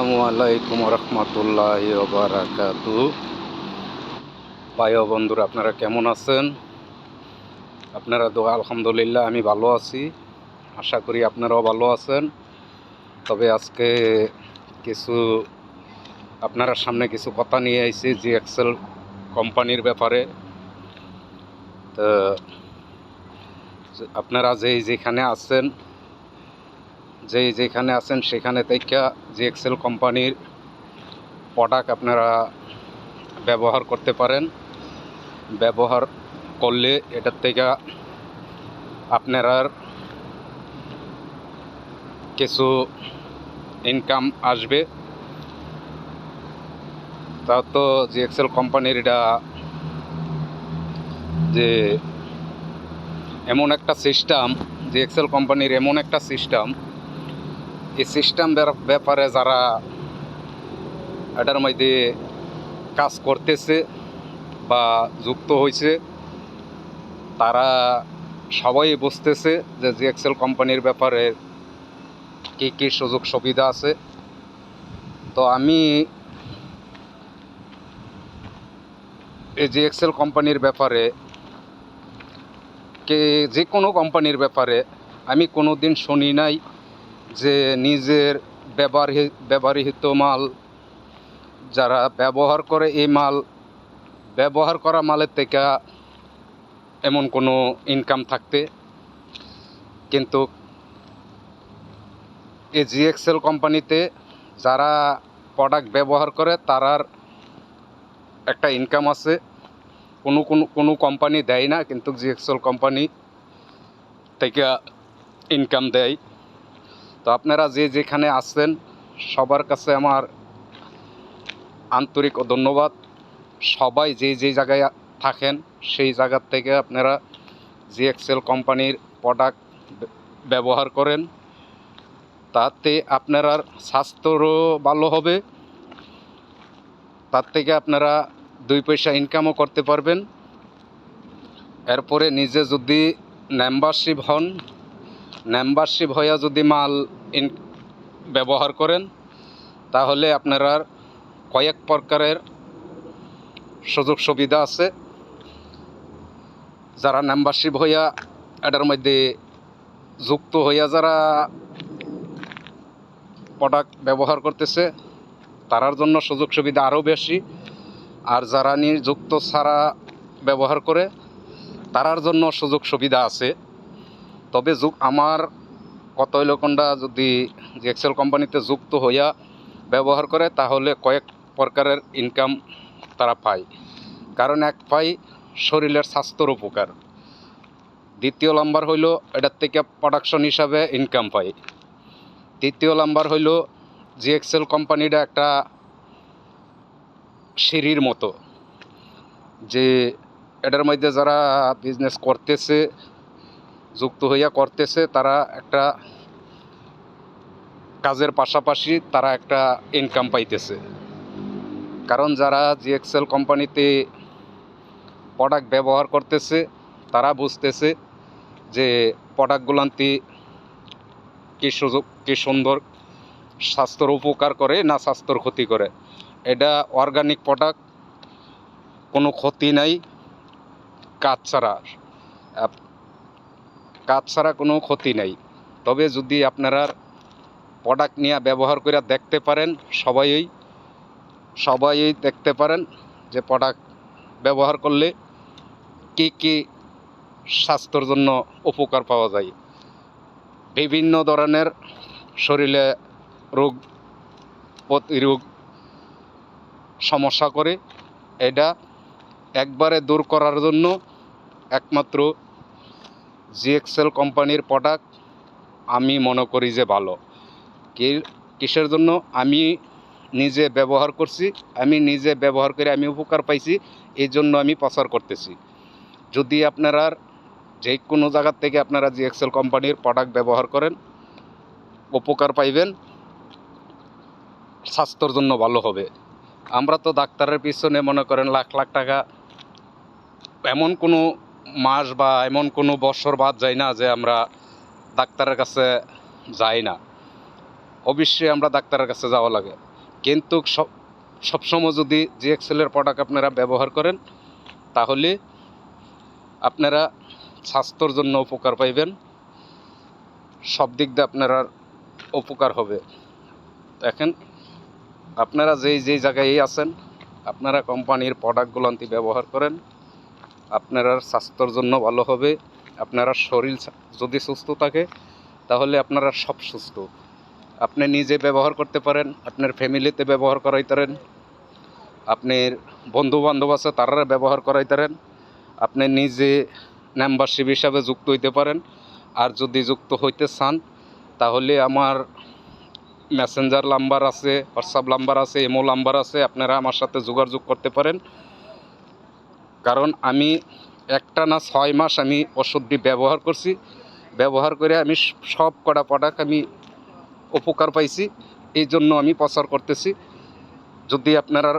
আসসালামু আলাইকুম রহমতুল্লাহি ওয়া বারাকাতুহু। ভাই ও বন্ধুরা, আপনারা কেমন আছেন? আপনারা তো আলহামদুলিল্লাহ, আমি ভালো আছি। আশা করি আপনারাও ভালো আছেন। তবে আজকে কিছু আপনারা সামনে কিছু কথা নিয়ে আইছি জিএক্সএল কোম্পানির ব্যাপারে। তো আপনারা যেখানে আছেন সেখানে থেকে জিএক্সএল কোম্পানির প্রোডাক্ট আপনারা ব্যবহার করতে পারেন। ব্যবহার করলে এটার থেকে আপনার কিছু ইনকাম আসবে। তা তো জিএক্সএল কোম্পানির এটা যে এমন একটা সিস্টেম, জিএক্সএল কোম্পানির এমন একটা সিস্টেম, এই সিস্টেম ব্যাপারে যারা এটার মধ্যে কাজ করতেছে বা যুক্ত হয়েছে তারা সবাই বুঝতেছে যে জিএক্সএল কোম্পানির ব্যাপারে কী কী সুযোগ সুবিধা আছে। তো আমি এই জিএক্সএল কোম্পানির ব্যাপারে যে কোনো কোম্পানির ব্যাপারে আমি কোনো দিন শুনি নাই যে নিজের ব্যবহৃত মাল যারা ব্যবহার করে এই মাল ব্যবহার করা মালের থেকে এমন কোনো ইনকাম থাকতে। কিন্তু এই জিএক্সএল কোম্পানিতে যারা প্রোডাক্ট ব্যবহার করে তারার একটা ইনকাম আছে। কোনো কোম্পানি দেয় না, কিন্তু জিএক্সএল কোম্পানি থেকে ইনকাম দেয়। তো আপনারা যেখানে আছেন সবার কাছে আমার আন্তরিক ধন্যবাদ। সবাই যে জায়গায় থাকেন সেই জায়গার থেকে আপনারা জিএক্সএল কোম্পানির প্রোডাক্ট ব্যবহার করেন। তাতে আপনার স্বাস্থ্যরও ভালো হবে, তার থেকে আপনারা 2 পয়সা ইনকামও করতে পারবেন। এরপরে নিজে যদি মেম্বারশিপ হন, মেম্বারশিপ হয়ে যদি মাল ব্যবহার করেন তাহলে আপনারা কয়েক প্রকারের সুযোগ সুবিধা আছে। যারা মেম্বারশিপ হইয়া এটার মধ্যে যুক্ত হইয়া যারা প্রোডাক্ট ব্যবহার করতেছে তারার জন্য সুযোগ সুবিধা আরও বেশি, আর যারা নিযুক্ত ছাড়া ব্যবহার করে তারার জন্য সুযোগ সুবিধা আছে। তবে আমার কত লোকটা যদি জিএক্সএল কোম্পানিতে যুক্ত হইয়া ব্যবহার করে তাহলে কয়েক প্রকারের ইনকাম তারা পায়। কারণ এক পাই শরীরের স্বাস্থ্যর উপকার, দ্বিতীয় নাম্বার হইল এটার থেকে প্রোডাকশন হিসাবে ইনকাম পায়, তৃতীয় নাম্বার হইল জিএক্সএল কোম্পানিটা একটা সিঁড়ির মতো, যে এটার মধ্যে যারা বিজনেস করতেছে যুক্ত হইয়া করতেছে তারা একটা কাজের পাশাপাশি তারা একটা ইনকাম পাইতেছে। কারণ যারা জিএক্সএল কোম্পানিতে প্রোডাক্ট ব্যবহার করতেছে তারা বুঝতেছে যে প্রোডাক্টগুলান্তি কি সুন্দর, স্বাস্থ্যর উপকার করে না স্বাস্থ্যর ক্ষতি করে। এটা অর্গানিক প্রোডাক্ট, কোনো ক্ষতি নাই, কাজ ছাড়া কোনো ক্ষতি নাই। তবে যদি আপনারা প্রোডাক্ট নিয়ে ব্যবহার করে দেখতে পারেন, সবাই দেখতে পারেন যে প্রোডাক্ট ব্যবহার করলে কি কি স্বাস্থ্যর জন্য উপকার পাওয়া যায়। বিভিন্ন ধরনের শরীরে প্রতিরোধ সমস্যা করে, এটা একবারে দূর করার জন্য একমাত্র জিএক্সএল কোম্পানির প্রোডাক্ট আমি মনে করি যে ভালো। কিসের জন্য? আমি নিজে ব্যবহার করছি, আমি নিজে ব্যবহার করে আমি উপকার পাইছি, এই জন্য আমি প্রচার করতেছি। যদি আপনারা যে কোনো জায়গার থেকে আপনারা জিএক্সএল কোম্পানির প্রোডাক্ট ব্যবহার করেন উপকার পাইবেন, স্বাস্থ্যর জন্য ভালো হবে। আমরা তো ডাক্তারের পিছনে মনে করেন লাখ লাখ টাকা, এমন কোনো মাস বা এমন কোনো বছর বাদ যায় না যে আমরা ডাক্তারের কাছে যাই না। অবশ্যই আমরা ডাক্তারের কাছে যাওয়া লাগে। কিন্তু সবসময় যদি জিএক্সেলের প্রোডাক্ট আপনারা ব্যবহার করেন তাহলে আপনারা স্বাস্থ্যর জন্য উপকার পাইবেন, সব দিক দিয়ে আপনারা উপকার হবে। দেখেন আপনারা যেই জায়গায় আছেন আপনারা কোম্পানির প্রোডাক্টগুলো ব্যবহার করেন, আপনারা স্বাস্থ্যর জন্য ভালো হবে। আপনারা শরীর যদি সুস্থ থাকে তাহলে আপনারা সব সুস্থ। আপনি নিজে ব্যবহার করতে পারেন, আপনার ফ্যামিলিতে ব্যবহার করাইতারেন, আপনার বন্ধু বান্ধব আছে তারা ব্যবহার করাইতারেন, আপনি নিজে মেম্বারশিপ হিসাবে যুক্ত হইতে পারেন। আর যদি যুক্ত হইতে চান তাহলে আমার মেসেঞ্জার নাম্বার আছে, হোয়াটসঅ্যাপ নাম্বার আছে, ইমো নাম্বার আছে, আপনারা আমার সাথে যোগাযোগ করতে পারেন। কারণ আমি একটা না 6 মাস আমি ওষুধটি ব্যবহার করছি, ব্যবহার করে আমি সব কটা প্রোডাক্ট আমি উপকার পাইছি, এই জন্য আমি প্রচার করতেছি। যদি আপনারা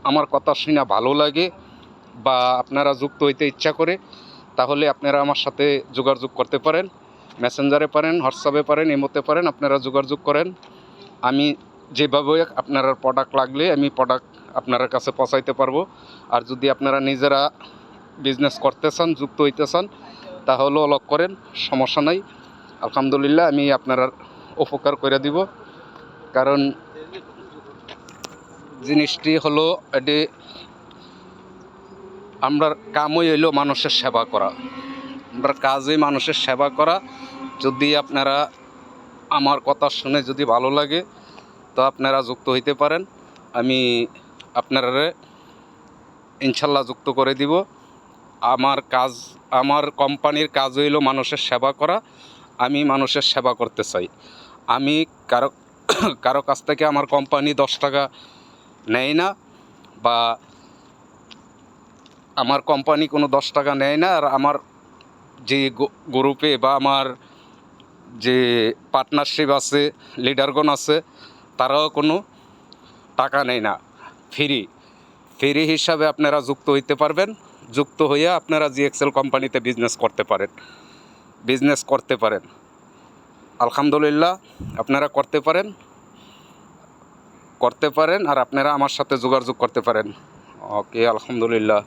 আমার কথা শুনে ভালো লাগে বা আপনারা যুক্ত হইতে ইচ্ছা করে তাহলে আপনারা আমার সাথে যোগাযোগ করতে পারেন, মেসেঞ্জারে পারেন, হোয়াটসঅ্যাপে পারেন, ইমোতে পারেন, আপনারা যোগাযোগ করেন। আমি যেভাবে আপনার প্রোডাক্ট লাগলে আমি প্রোডাক্ট আপনার কাছে পৌঁছাইতে পারবো। আর যদি আপনারা নিজেরা বিজনেস করতে চান, যুক্ত হইতে চান তাহলেও লক করেন, সমস্যা নাই। আলহামদুলিল্লাহ আমি আপনার উপকার করে দিব। কারণ জিনিসটি হলো এটি আমরা কামই হইল মানুষের সেবা করা, আমরা কাজই মানুষের সেবা করা। যদি আপনারা আমার কথা শুনে যদি ভালো লাগে তো আপনারা যুক্ত হইতে পারেন, আমি আপনারা ইনশাল্লাহ যুক্ত করে দিব। আমার কোম্পানির কাজ হইল মানুষের সেবা করা, আমি মানুষের সেবা করতে চাই। আমি কারো কাছ থেকে আমার কোম্পানি 10 টাকা নেয় না, বা আমার কোম্পানি কোনো 10 টাকা নেয় না। আর আমার যে গ্রুপে বা আমার যে পার্টনারশিপ আছে, লিডারগণ আছে, তারাও কোনো টাকা নেয় না, ফ্রি হিসাবে আপনারা যুক্ত হইতে পারবেন। যুক্ত হইয়া আপনারা জিএক্সেল কোম্পানিতে বিজনেস করতে পারেন। আলহামদুলিল্লাহ আপনারা করতে পারেন আর আপনারা আমার সাথে যোগাযোগ করতে পারেন। ওকে, আলহামদুলিল্লাহ।